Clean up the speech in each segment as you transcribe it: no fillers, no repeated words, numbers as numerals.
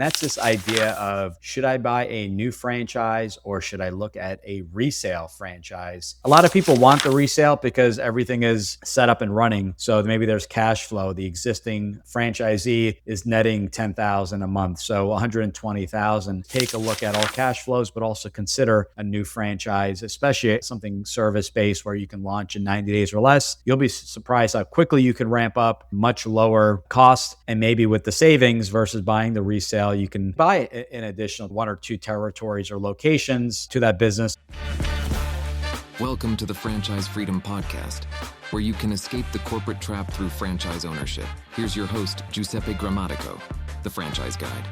That's this idea of, should I buy a new franchise or should I look at a resale franchise? A lot of people want the resale because everything is set up and running. So maybe there's cash flow. The existing franchisee is netting $10,000 a month, so $120,000. Take a look at all cash flows, but also consider a new franchise, especially something service-based where you can launch in 90 days or less. You'll be surprised how quickly you can ramp up, much lower cost, and maybe with the savings versus buying the resale, you can buy an additional 1 or 2 territories or locations to that business. Welcome to the Franchise Freedom Podcast, where you can escape the corporate trap through franchise ownership. Here's your host, Giuseppe Grammatico, the Franchise Guide.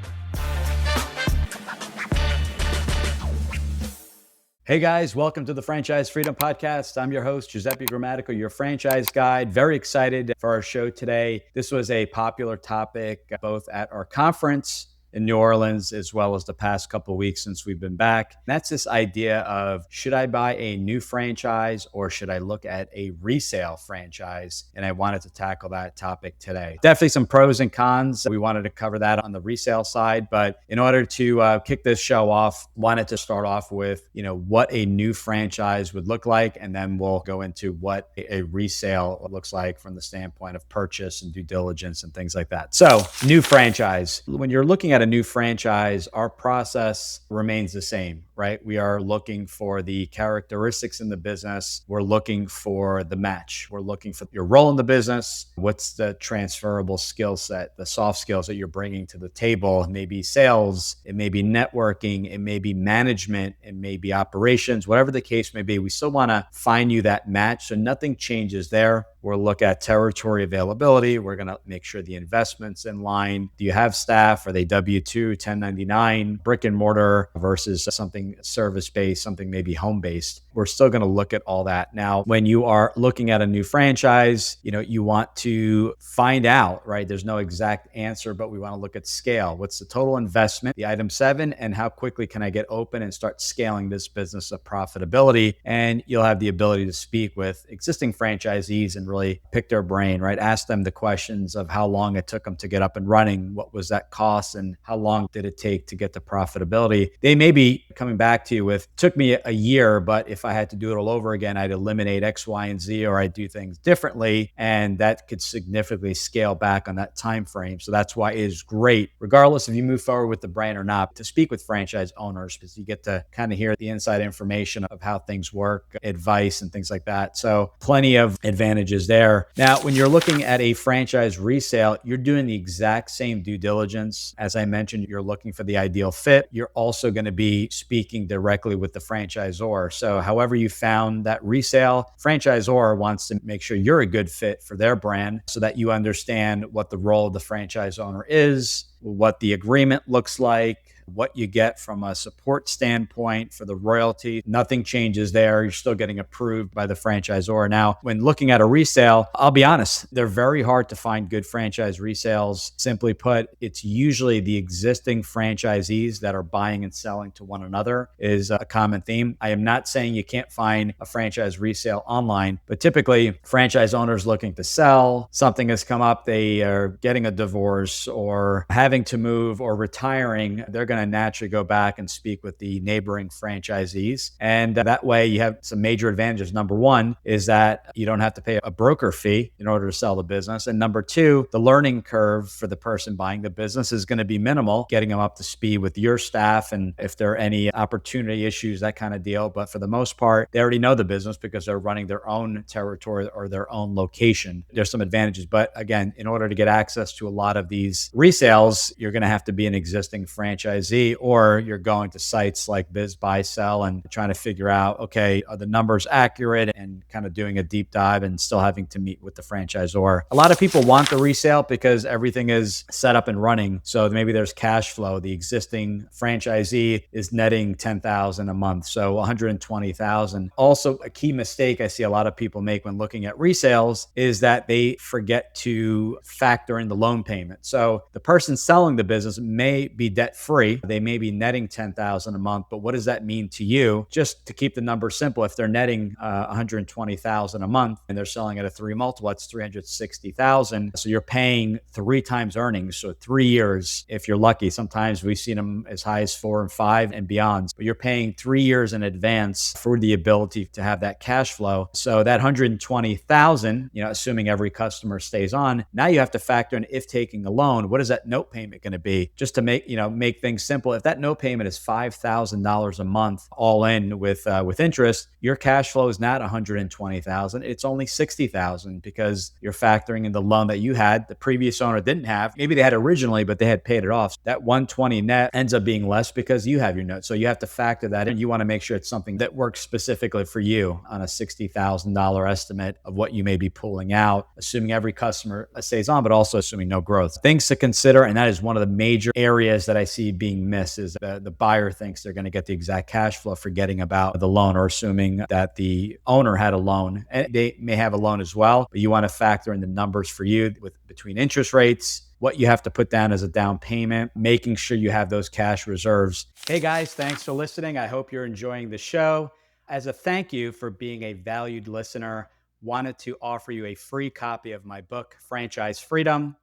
Hey guys, welcome to the Franchise Freedom Podcast. I'm your host, Giuseppe Grammatico, your franchise guide. Very excited for our show today. This was a popular topic both at our conference in New Orleans, as well as the past couple of weeks since we've been back. That's this idea of, should I buy a new franchise or should I look at a resale franchise? And I wanted to tackle that topic today. Definitely some pros and cons. We wanted to cover that on the resale side, but in order to kick this show off, wanted to start off with, what a new franchise would look like, and then we'll go into what a resale looks like from the standpoint of purchase and due diligence and things like that. So, new franchise. When you're looking at a new franchise, our process remains the same, right? We are looking for the characteristics in the business. We're looking for the match. We're looking for your role in the business. What's the transferable skill set, the soft skills that you're bringing to the table? It may be sales, it may be networking, it may be management, it may be operations, whatever the case may be. We still want to find you that match. So nothing changes there. We'll look at territory availability. We're going to make sure the investment's in line. Do you have staff? Are they W-2, 1099, brick and mortar versus something service-based, something maybe home-based? We're still going to look at all that. Now, when you are looking at a new franchise, you want to find out, right? There's no exact answer, but we want to look at scale. What's the total investment, the item 7, and how quickly can I get open and start scaling this business of profitability? And you'll have the ability to speak with existing franchisees and really pick their brain, right? Ask them the questions of how long it took them to get up and running. What was that cost and how long did it take to get to profitability? They may be coming back to you with, took me a year, but if I had to do it all over again, I'd eliminate X, Y, and Z, or I'd do things differently. And that could significantly scale back on that time frame. So that's why it is great, regardless if you move forward with the brand or not, to speak with franchise owners, because you get to kind of hear the inside information of how things work, advice and things like that. So plenty of advantages there. Now, when you're looking at a franchise resale, you're doing the exact same due diligence. As I mentioned, you're looking for the ideal fit. You're also going to be speaking directly with the franchisor. So however you found that resale, franchisor wants to make sure you're a good fit for their brand so that you understand what the role of the franchise owner is, what the agreement looks like, what you get from a support standpoint for the royalty. Nothing changes there. You're still getting approved by the franchisor. Now, when looking at a resale, I'll be honest, they're very hard to find good franchise resales. Simply put, it's usually the existing franchisees that are buying and selling to one another is a common theme. I am not saying you can't find a franchise resale online, but typically franchise owners looking to sell, something has come up, they are getting a divorce or having to move or retiring, they're going to naturally go back and speak with the neighboring franchisees. And that way you have some major advantages. Number one is that you don't have to pay a broker fee in order to sell the business. And number two, the learning curve for the person buying the business is going to be minimal, getting them up to speed with your staff and if there are any opportunity issues, that kind of deal. But for the most part, they already know the business because they're running their own territory or their own location. There's some advantages. But again, in order to get access to a lot of these resales, you're going to have to be an existing franchisee, or you're going to sites like Biz Buy Sell and trying to figure out, okay, are the numbers accurate, and kind of doing a deep dive and still having to meet with the franchisor. A lot of people want the resale because everything is set up and running. So maybe there's cash flow. The existing franchisee is netting $10,000 a month, so $120,000. Also, a key mistake I see a lot of people make when looking at resales is that they forget to factor in the loan payment. So the person selling the business may be debt free, theory, they may be netting 10,000 a month, but what does that mean to you? Just to keep the number simple, if they're netting 120,000 a month and they're selling at a 3 multiple, that's 360,000. So you're paying 3 times earnings. So 3 years, if you're lucky. Sometimes we've seen them as high as 4 and 5 and beyond. But you're paying 3 years in advance for the ability to have that cash flow. So that 120,000, assuming every customer stays on, now you have to factor in, if taking a loan, what is that note payment going to be? Just to make things simple. If that note payment is $5,000 a month all in with interest, your cash flow is not 120,000. It's only 60,000 because you're factoring in the loan that you had, the previous owner didn't have. Maybe they had originally, but they had paid it off. That 120 net ends up being less because you have your note. So you have to factor that in. You want to make sure it's something that works specifically for you on a $60,000 estimate of what you may be pulling out, assuming every customer stays on, but also assuming no growth. Things to consider, and that is one of the major areas that I see being missed, is the buyer thinks they're going to get the exact cash flow, forgetting about the loan, or assuming that the owner had a loan. And they may have a loan as well, but you want to factor in the numbers for you between interest rates, what you have to put down as a down payment, making sure you have those cash reserves. Hey guys, thanks for listening. I hope you're enjoying the show. As a thank you for being a valued listener, wanted to offer you a free copy of my book, Franchise Freedom.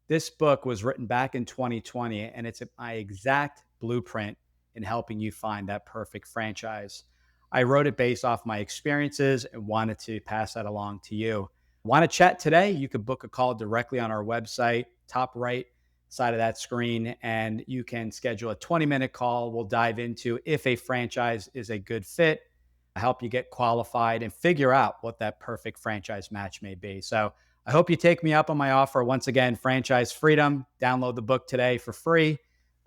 This book was written back in 2020, and it's my exact blueprint in helping you find that perfect franchise. I wrote it based off my experiences and wanted to pass that along to you. Want to chat today? You can book a call directly on our website, top right side of that screen, and you can schedule a 20-minute call. We'll dive into if a franchise is a good fit, help you get qualified, and figure out what that perfect franchise match may be. So I hope you take me up on my offer. Once again, Franchise Freedom. Download the book today for free,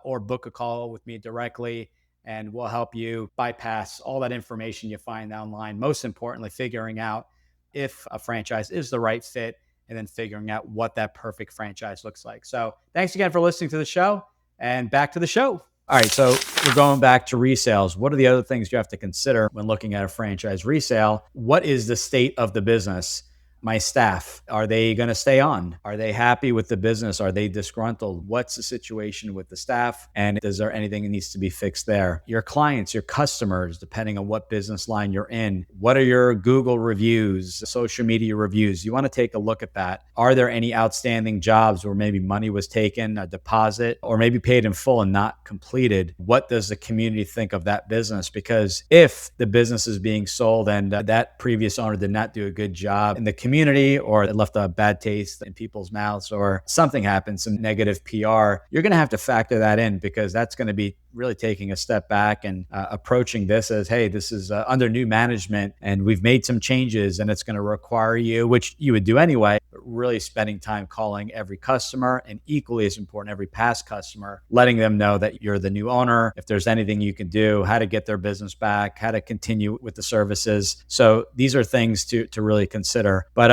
or book a call with me directly, and we'll help you bypass all that information you find online. Most importantly, figuring out if a franchise is the right fit, and then figuring out what that perfect franchise looks like. So thanks again for listening to the show, and back to the show. All right, so we're going back to resales. What are the other things you have to consider when looking at a franchise resale? What is the state of the business? My staff, are they going to stay on? Are they happy with the business? Are they disgruntled? What's the situation with the staff? And is there anything that needs to be fixed there? Your clients, your customers, depending on what business line you're in, what are your Google reviews, social media reviews? You want to take a look at that. Are there any outstanding jobs where maybe money was taken, a deposit, or maybe paid in full and not completed? What does the community think of that business? Because if the business is being sold and that previous owner did not do a good job in the community, or it left a bad taste in people's mouths, or something happened, some negative PR, you're going to have to factor that in, because that's going to be really taking a step back and approaching this as, hey, this is under new management and we've made some changes, and it's going to require you, which you would do anyway, but really spending time calling every customer, and equally as important, every past customer, letting them know that you're the new owner, if there's anything you can do, how to get their business back, how to continue with the services. So these are things to really consider. But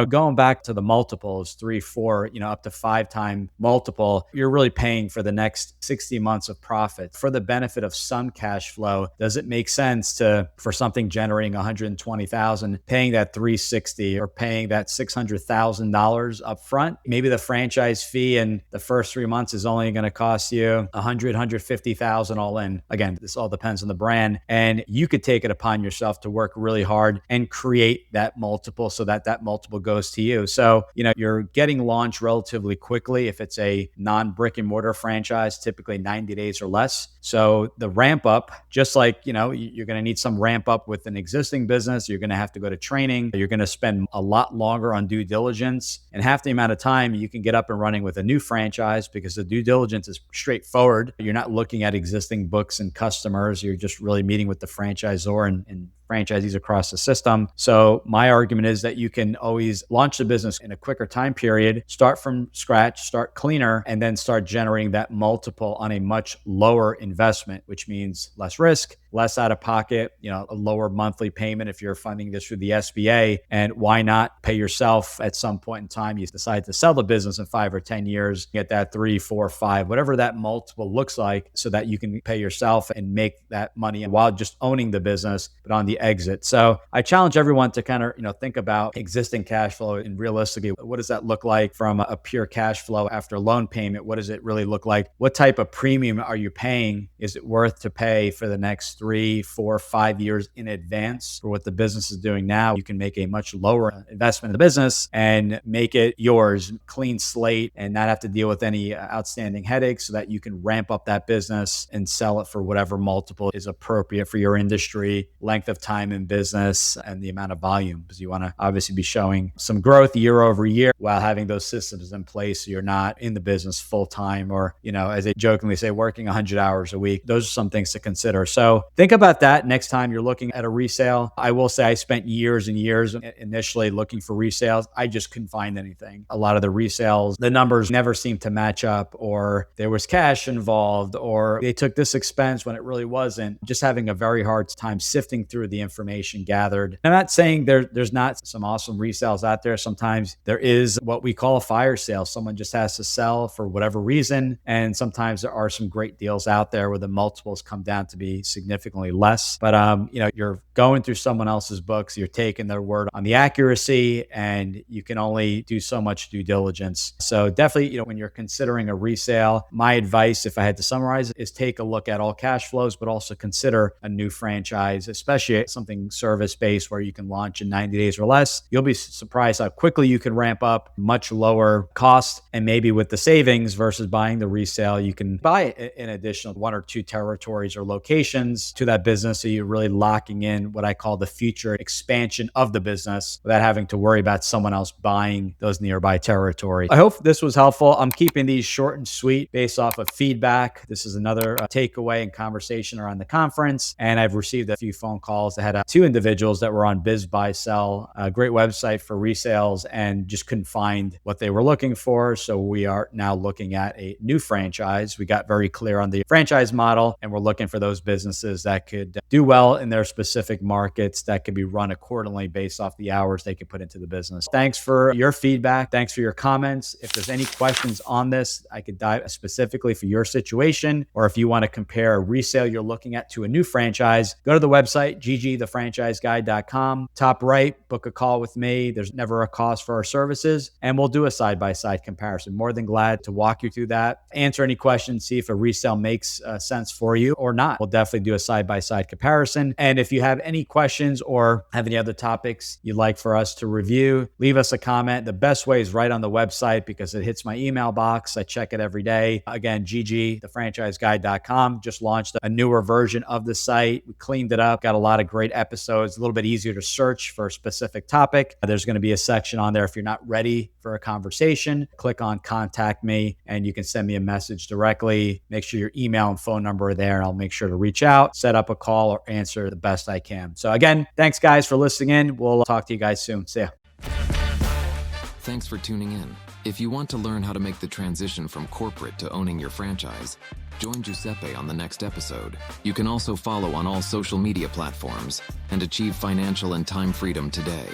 going back to the multiples, 3, 4, up to 5 time multiple, you're really paying for the next 60 months of profit. For the benefit of some cash flow, does it make sense for something generating 120,000, paying that 360 or paying that $600,000 up front? Maybe the franchise fee in the first 3 months is only going to cost you 150,000 all in. Again, this all depends on the brand, and you could take it upon yourself to work really hard and create that multiple so that multiple goes to you. So, you're getting launched relatively quickly. If it's a non-brick and mortar franchise, typically 90 days or less. So the ramp up, just like, you're going to need some ramp up with an existing business, you're going to have to go to training. You're going to spend a lot longer on due diligence, and half the amount of time you can get up and running with a new franchise, because the due diligence is straightforward. You're not looking at existing books and customers. You're just really meeting with the franchisor and franchisees across the system. So my argument is that you can always launch the business in a quicker time period, start from scratch, start cleaner, and then start generating that multiple on a much lower investment, which means less risk, less out of pocket, a lower monthly payment if you're funding this through the SBA. And why not pay yourself at some point in time? You decide to sell the business in 5 or 10 years, get that 3, 4, 5, whatever that multiple looks like, so that you can pay yourself and make that money while just owning the business. But on the exit. So I challenge everyone to kind of, think about existing cash flow and realistically, what does that look like from a pure cash flow after loan payment? What does it really look like? What type of premium are you paying? Is it worth to pay for the next 3, 4, 5 years in advance for what the business is doing now? You can make a much lower investment in the business and make it yours, clean slate, and not have to deal with any outstanding headaches so that you can ramp up that business and sell it for whatever multiple is appropriate for your industry, length of time in business, and the amount of volume. Because you want to obviously be showing some growth year over year while having those systems in place so you're not in the business full time or, as they jokingly say, working 100 hours a week. Those are some things to consider. So think about that next time you're looking at a resale. I will say I spent years and years initially looking for resales. I just couldn't find anything. A lot of the resales, the numbers never seemed to match up, or there was cash involved, or they took this expense when it really wasn't. Just having a very hard time sifting through the information gathered. I'm not saying there's not some awesome resales out there. Sometimes there is what we call a fire sale. Someone just has to sell for whatever reason. And sometimes there are some great deals out there where the multiples come down to be significantly less. But, you're going through someone else's books, you're taking their word on the accuracy, and you can only do so much due diligence. So definitely, when you're considering a resale, my advice, if I had to summarize it, is take a look at all cash flows, but also consider a new franchise, especially something service-based where you can launch in 90 days or less. You'll be surprised how quickly you can ramp up, much lower cost, and maybe with the savings versus buying the resale, you can buy an additional 1 or 2 territories or locations to that business. So you're really locking in what I call the future expansion of the business without having to worry about someone else buying those nearby territories. I hope this was helpful. I'm keeping these short and sweet based off of feedback. This is another takeaway and conversation around the conference. And I've received a few phone calls. I had 2 individuals that were on Biz Buy Sell, a great website for resales, and just couldn't find what they were looking for. So we are now looking at a new franchise. We got very clear on the franchise model, and we're looking for those businesses that could do well in their specific markets, that could be run accordingly based off the hours they can put into the business. Thanks for your feedback. Thanks for your comments. If there's any questions on this, I could dive specifically for your situation, or if you want to compare a resale you're looking at to a new franchise, go to the website, ggthefranchiseguide.com. Top right, book a call with me. There's never a cost for our services, and we'll do a side-by-side comparison. More than glad to walk you through that, answer any questions, see if a resale makes sense for you or not. We'll definitely do a side-by-side comparison. And if you have any questions or have any other topics you'd like for us to review, leave us a comment. The best way is right on the website because it hits my email box. I check it every day. Again, ggthefranchiseguide.com. Just launched a newer version of the site. We cleaned it up, got a lot of great episodes, a little bit easier to search for a specific topic. There's going to be a section on there if you're not ready for a conversation. Click on contact me and you can send me a message directly. Make sure your email and phone number are there, and I'll make sure to reach out, set up a call, or answer the best I can. So again, thanks guys for listening in. We'll talk to you guys soon. See ya. Thanks for tuning in. If you want to learn how to make the transition from corporate to owning your franchise, join Giuseppe on the next episode. You can also follow on all social media platforms and achieve financial and time freedom today.